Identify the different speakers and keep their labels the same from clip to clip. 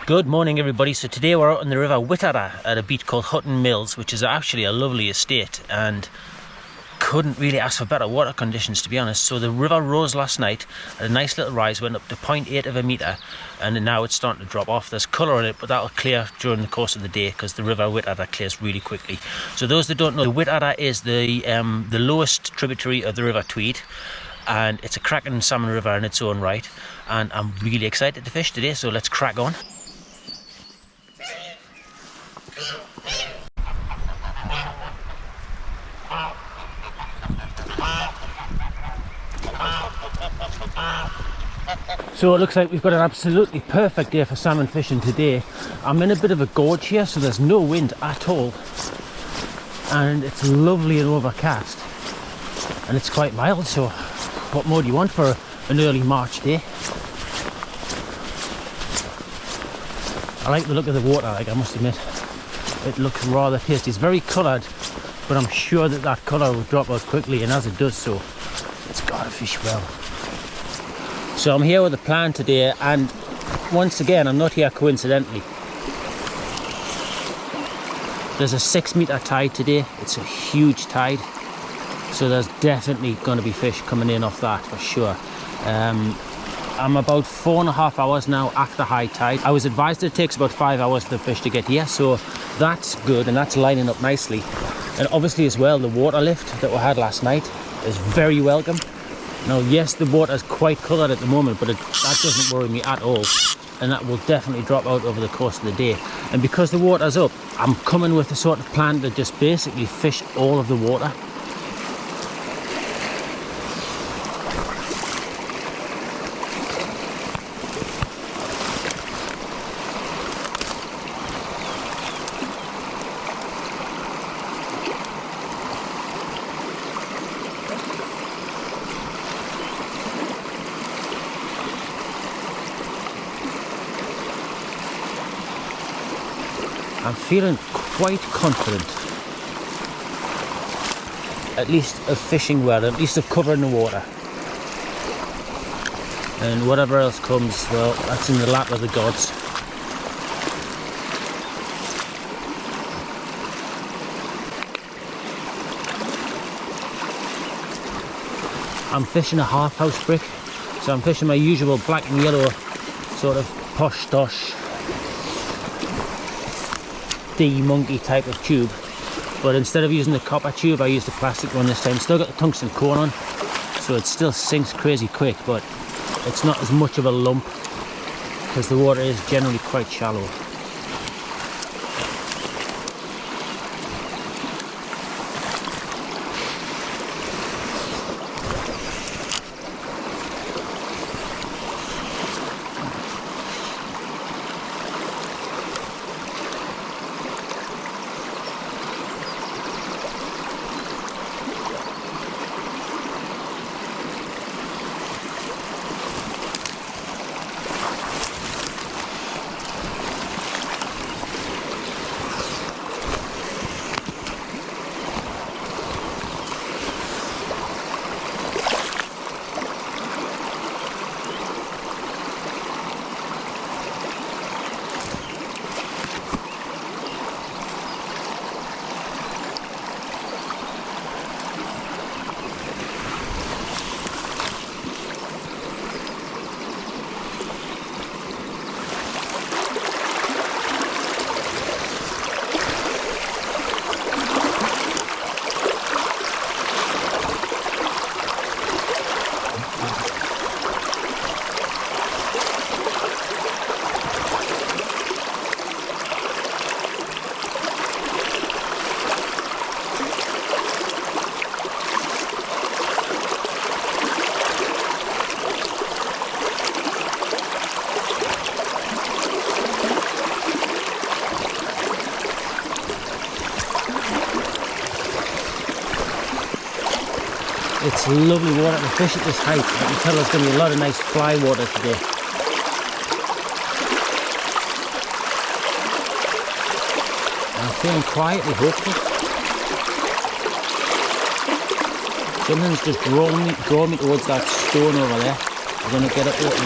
Speaker 1: Good morning everybody. So today we're out on the River Whiteadder at a beach called Hutton Mills, which is actually a lovely estate and couldn't really ask for better water conditions, to be honest. So the river rose last night at a nice little rise, went up to 0.8 of a metre, and now it's starting to drop off. There's colour in it, but that'll clear during the course of the day because the River Whiteadder clears really quickly. So those that don't know, the Whiteadder is the lowest tributary of the River Tweed, and it's a cracking salmon river in its own right, and I'm really excited to fish today, so let's crack on. So it looks like we've got an absolutely perfect day for salmon fishing today. I'm in a bit of a gorge here, so there's no wind at all, and it's lovely and overcast, and it's quite mild, so what more do you want for an early March day? I like the look of the water, I must admit. It looks rather tasty. It's very coloured, but I'm sure that that colour will drop out quickly, and as it does so, it's got to fish well. So I'm here with a plan today, and once again I'm not here coincidentally. There's a 6 metre tide today. It's a huge tide, so there's definitely going to be fish coming in off that for sure. I'm about 4.5 hours now after high tide. I was advised it takes about 5 hours for the fish to get here, so that's good, and that's lining up nicely. And obviously as well, the water lift that we had last night is very welcome. Now yes, the water's quite coloured at the moment, but that doesn't worry me at all, and that will definitely drop out over the course of the day. And because the water's up, I'm coming with a sort of plan to just basically fish all of the water. I'm feeling quite confident, at least of fishing well, at least of covering the water. And whatever else comes, well, that's in the lap of the gods. I'm fishing a half house brick, so I'm fishing my usual black and yellow sort of posh-tosh D-monkey type of tube, but instead of using the copper tube I used the plastic one this time. Still got the tungsten core on, so it still sinks crazy quick, but it's not as much of a lump because the water is generally quite shallow. It's lovely water to fish at this height. I can tell there's going to be a lot of nice fly water today. I'm feeling quietly hopeful. Something's just drawn me towards that stone over there. We're going to get it open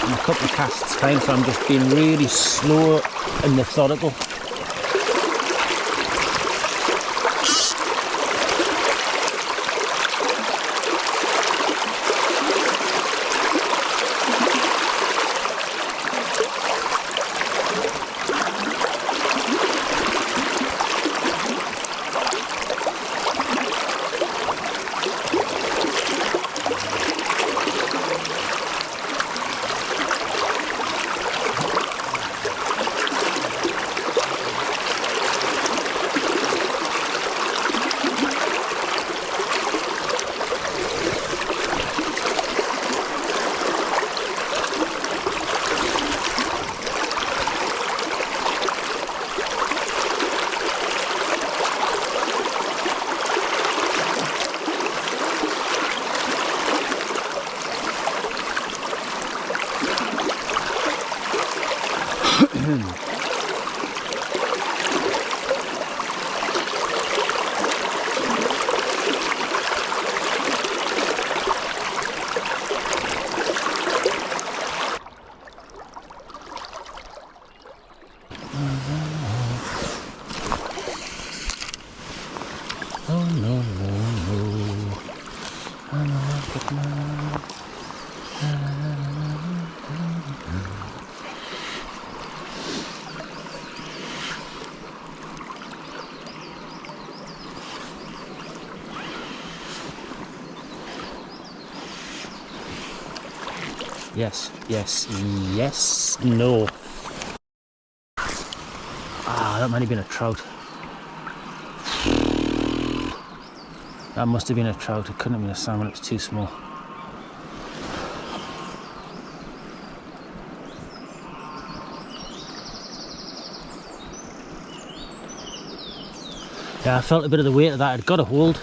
Speaker 1: in a couple of casts time, so I'm just being really slow and methodical. Yes, yes, yes, no. Ah, that might have been a trout. That must have been a trout. It couldn't have been a salmon, it was too small. Yeah, I felt a bit of the weight of that. It got a hold.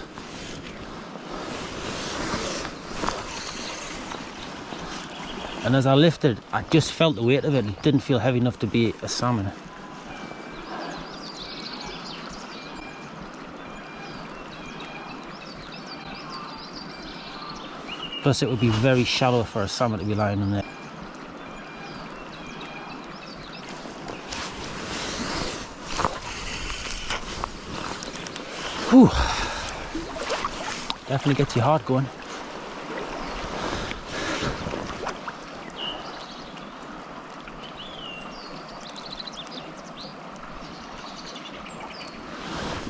Speaker 1: And as I lifted, I just felt the weight of it. It didn't feel heavy enough to be a salmon. Plus it would be very shallow for a salmon to be lying in there. Whew. Definitely gets your heart going.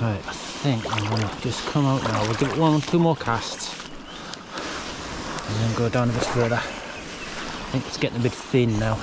Speaker 1: Right, I think I'm going to just come out now. We'll give it 2 more casts and then go down a bit further. I think it's getting a bit thin now.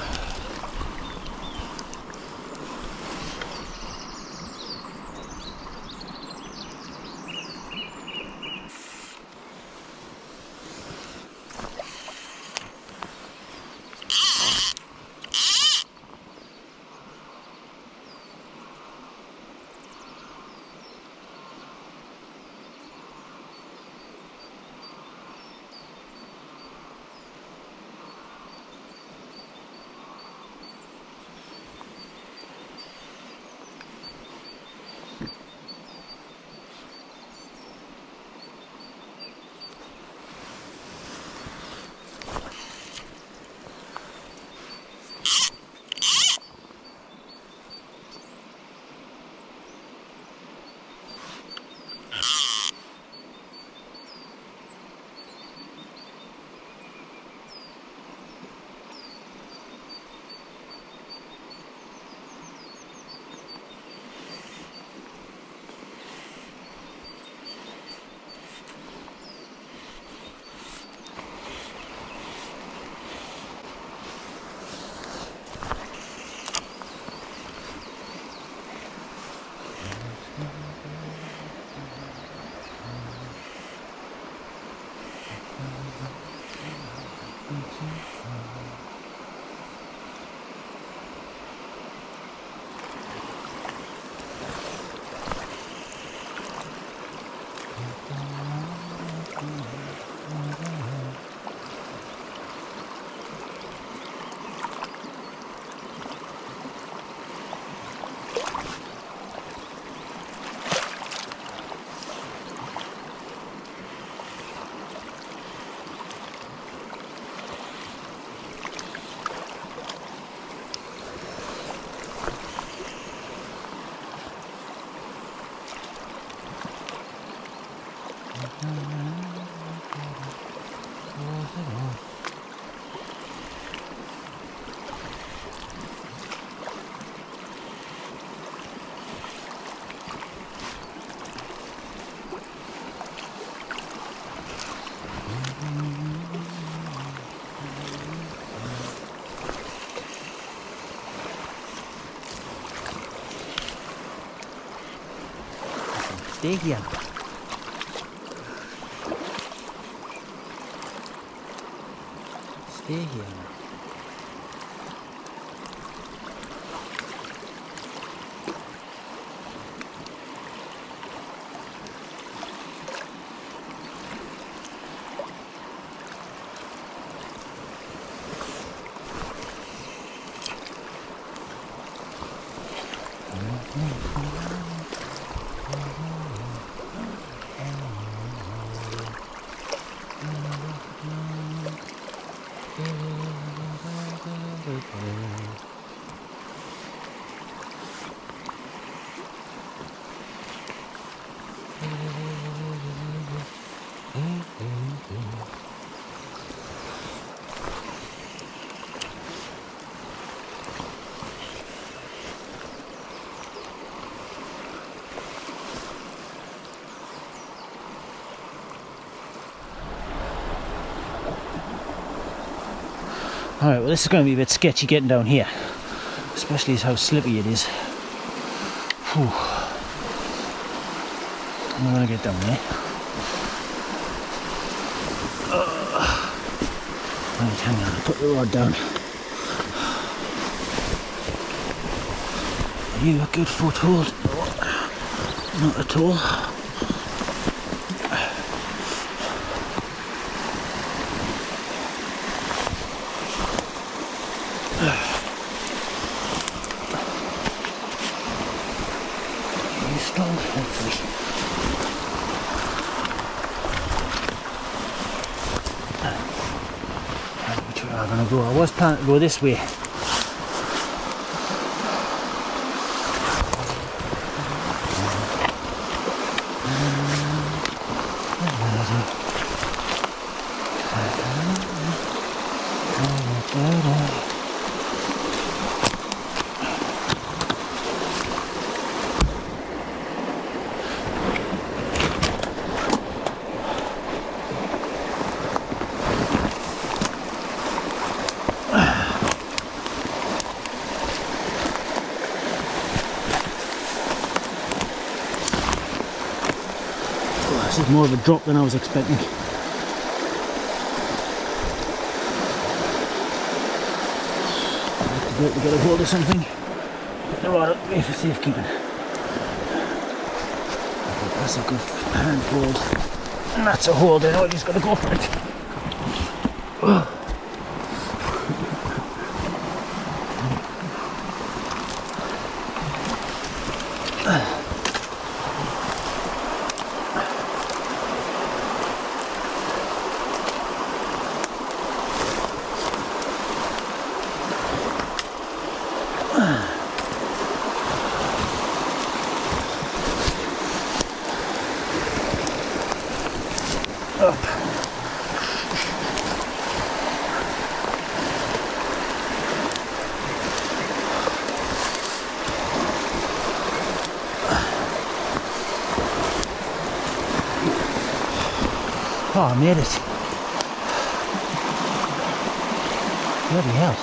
Speaker 1: Stay here. Stay here. Alright, well this is going to be a bit sketchy getting down here, especially as how slippy it is. Whew. I'm going to get down there. Right, hang on, I'll put the rod down. Are you a good foothold? No, not at all. I was planning to go this way. This is more of a drop than I was expecting. I have to go to get a hold of something. Put the rod up there for safekeeping. That's a good hand hold. And that's a hold, I know I just got to go for it. Oh, I made it. Bloody hell.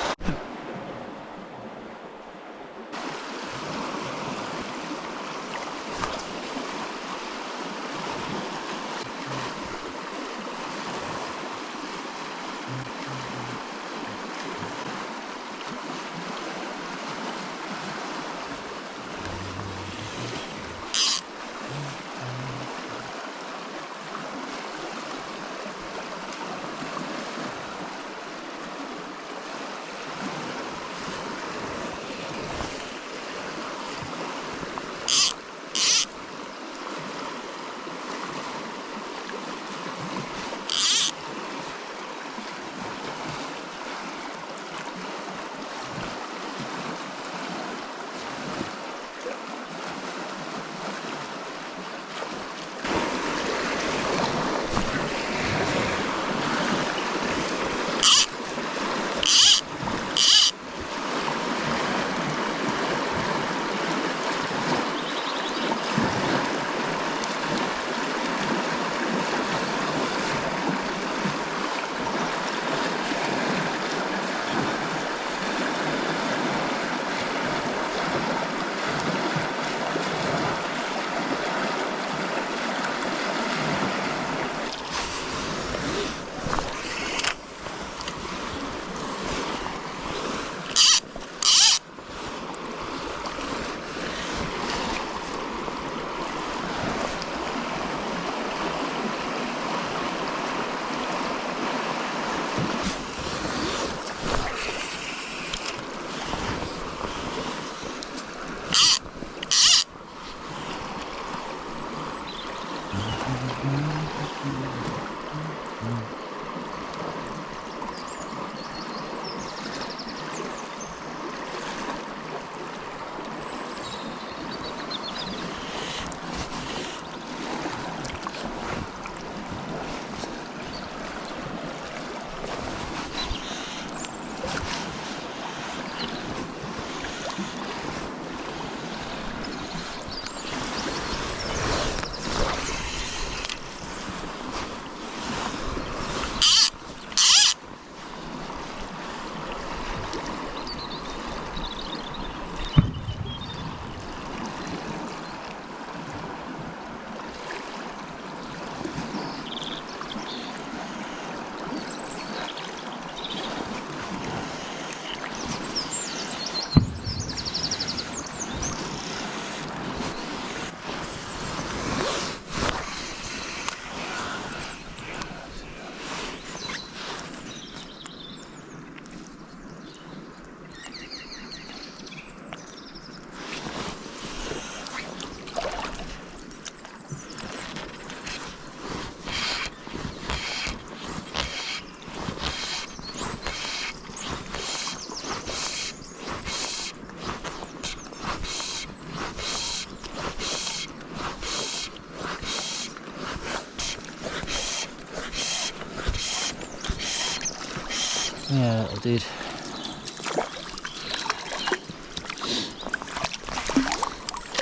Speaker 1: Yeah, little dude.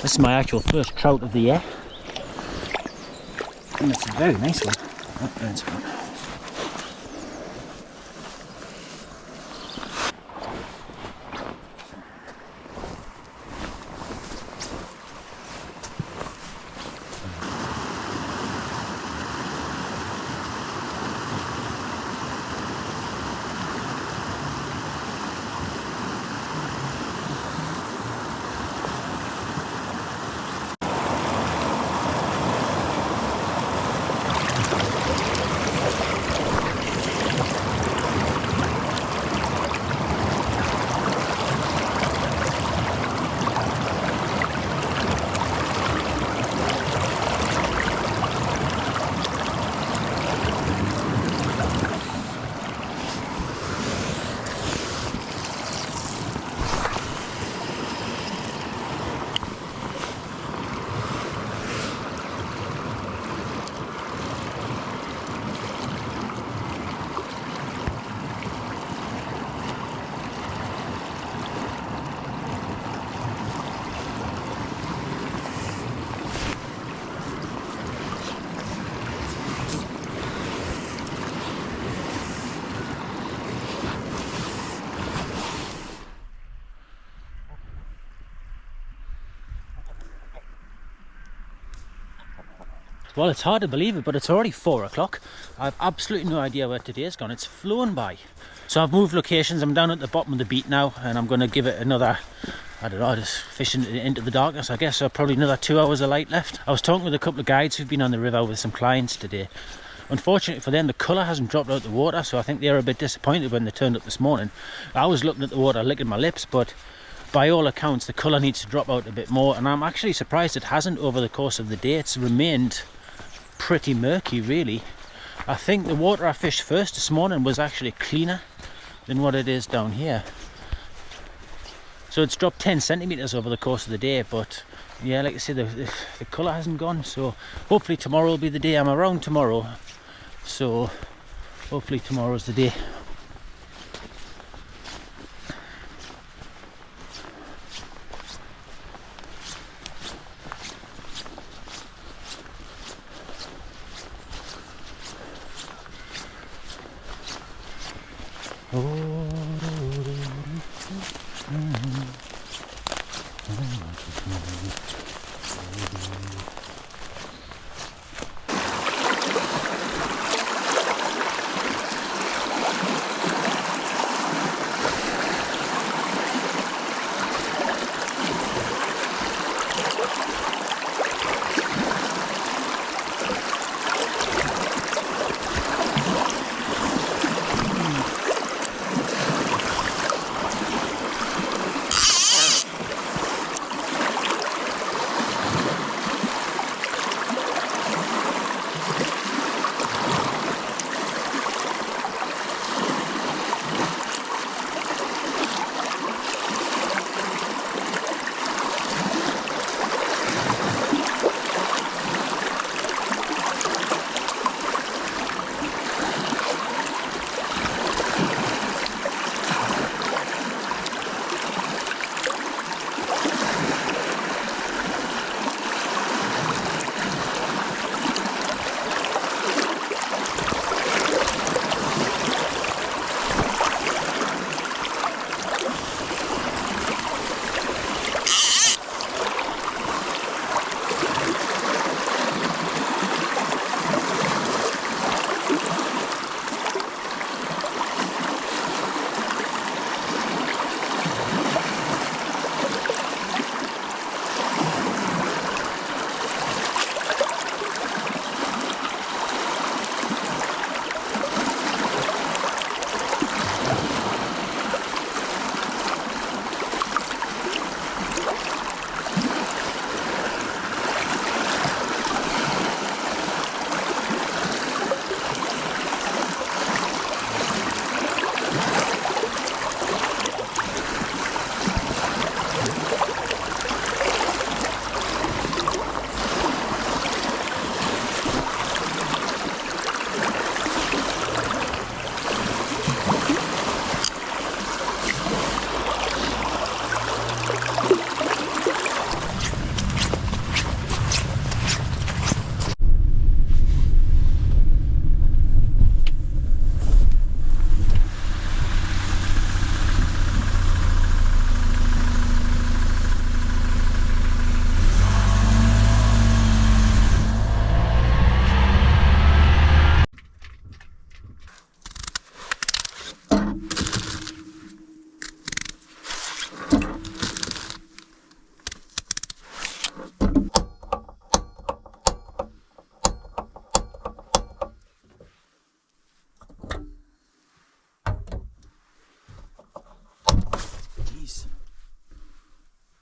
Speaker 1: This is my actual first trout of the year. And it's a very nice one. Oh, there's one. Well, it's hard to believe it, but it's already 4 o'clock. I've absolutely no idea where today's gone. It's flown by. So I've moved locations. I'm down at the bottom of the beat now, and I'm going to give it another, I don't know, just fishing into the darkness, I guess. So probably another 2 hours of light left. I was talking with a couple of guides who've been on the river with some clients today. Unfortunately for them, the colour hasn't dropped out the water, so I think they were a bit disappointed when they turned up this morning. I was looking at the water, licking my lips, but by all accounts, the colour needs to drop out a bit more, and I'm actually surprised it hasn't over the course of the day. It's remained pretty murky, really. I think the water I fished first this morning was actually cleaner than what it is down here. So it's dropped 10 centimetres over the course of the day, but yeah, like I said, the colour hasn't gone, so hopefully tomorrow will be the day. I'm around tomorrow, so hopefully tomorrow's the day.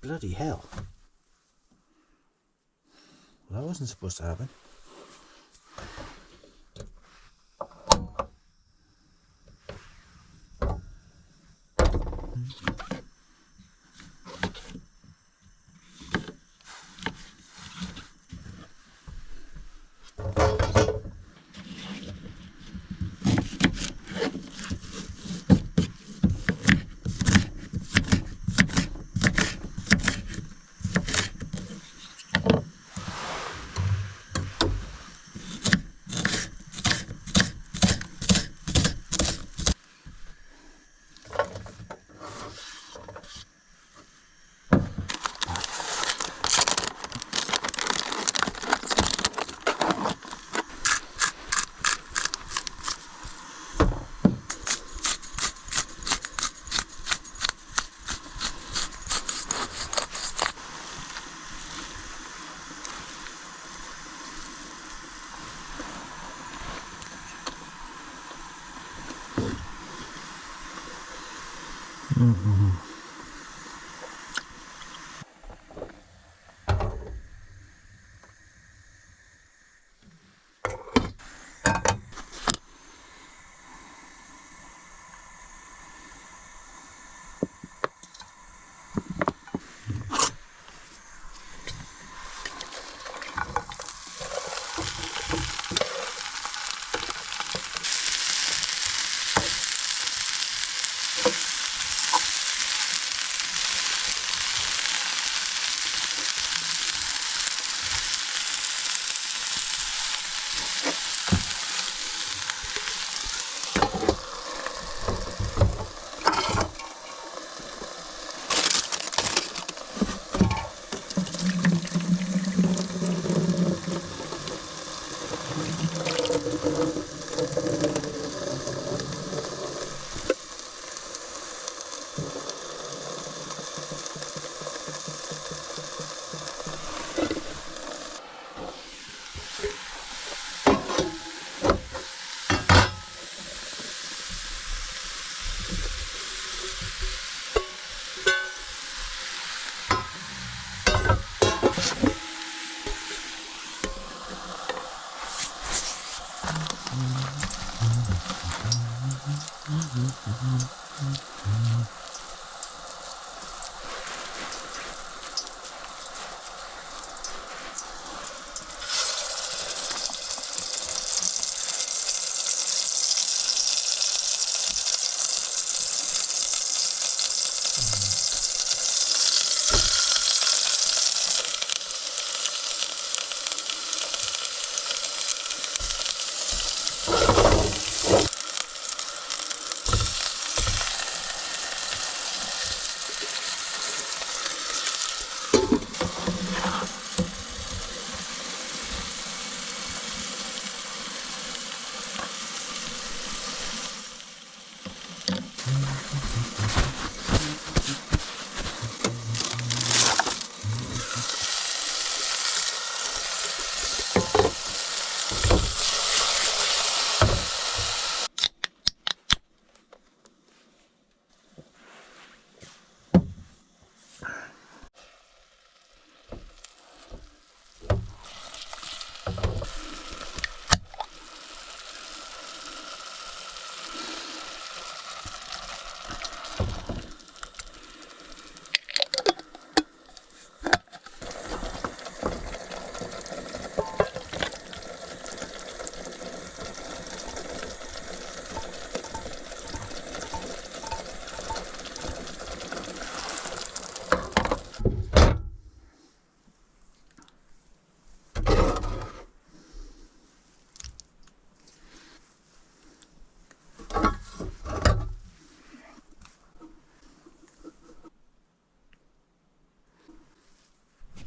Speaker 1: Bloody hell. Well, that wasn't supposed to happen.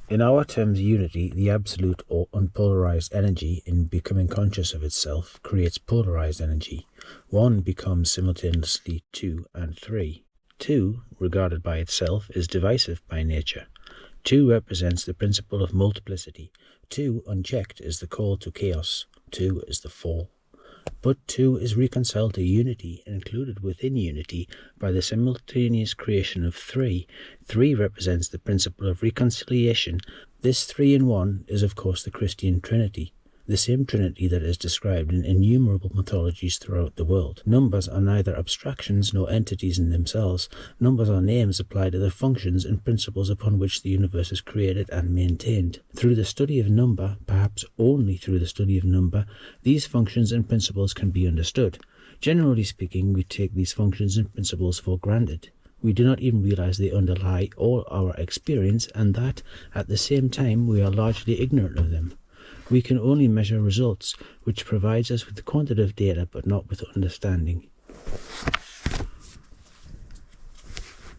Speaker 1: In our terms of unity, the absolute or unpolarized energy, in becoming conscious of itself, creates polarized energy. 1 becomes simultaneously 2 and 3. 2, regarded by itself, is divisive by nature. 2 represents the principle of multiplicity. 2, unchecked, is the call to chaos. 2 is the fall.
Speaker 2: but 2 is reconciled to unity and included within unity by the simultaneous creation of 3. 3 represents the principle of reconciliation. This 3 in 1 is of course the Christian Trinity, the same Trinity that is described in innumerable mythologies throughout the world. Numbers are neither abstractions nor entities in themselves. Numbers are names applied to the functions and principles upon which the universe is created and maintained. Through the study of number, perhaps only through the study of number, these functions and principles can be understood. Generally speaking, we take these functions and principles for granted. We do not even realize they underlie all our experience, and that, at the same time, we are largely ignorant of them. We can only measure results, which provides us with quantitative data but not with understanding.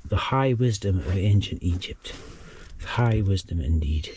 Speaker 2: The high wisdom of ancient Egypt. High wisdom indeed.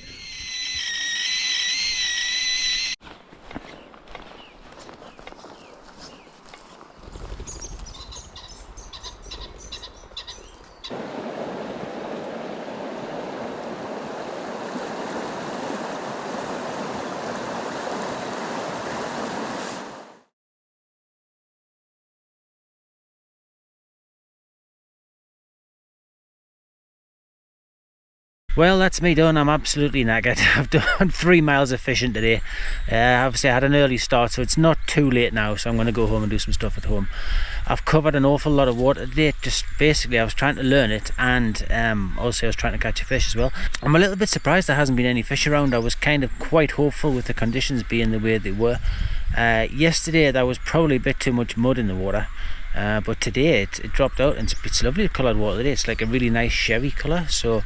Speaker 1: Well, that's me done. I'm absolutely knackered. I've done 3 miles of fishing today. Obviously I had an early start, so it's not too late now, so I'm going to go home and do some stuff at home. I've covered an awful lot of water today. Just basically I was trying to learn it, and also I was trying to catch a fish as well. I'm a little bit surprised there hasn't been any fish around. I was kind of quite hopeful with the conditions being the way they were. Yesterday there was probably a bit too much mud in the water. But today it dropped out, and it's lovely coloured water today. It's like a really nice sherry colour. So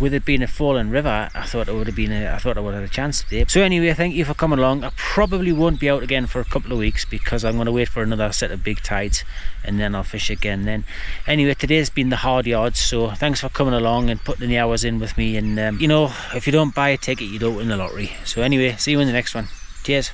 Speaker 1: with it being a fallen river, I thought I would have had a chance today. So anyway, thank you for coming along. I probably won't be out again for a couple of weeks because I'm going to wait for another set of big tides, and then I'll fish again then. Anyway, today's been the hard yards, so thanks for coming along and putting the hours in with me. And you know, if you don't buy a ticket, you don't win the lottery. So anyway, see you in the next one. Cheers.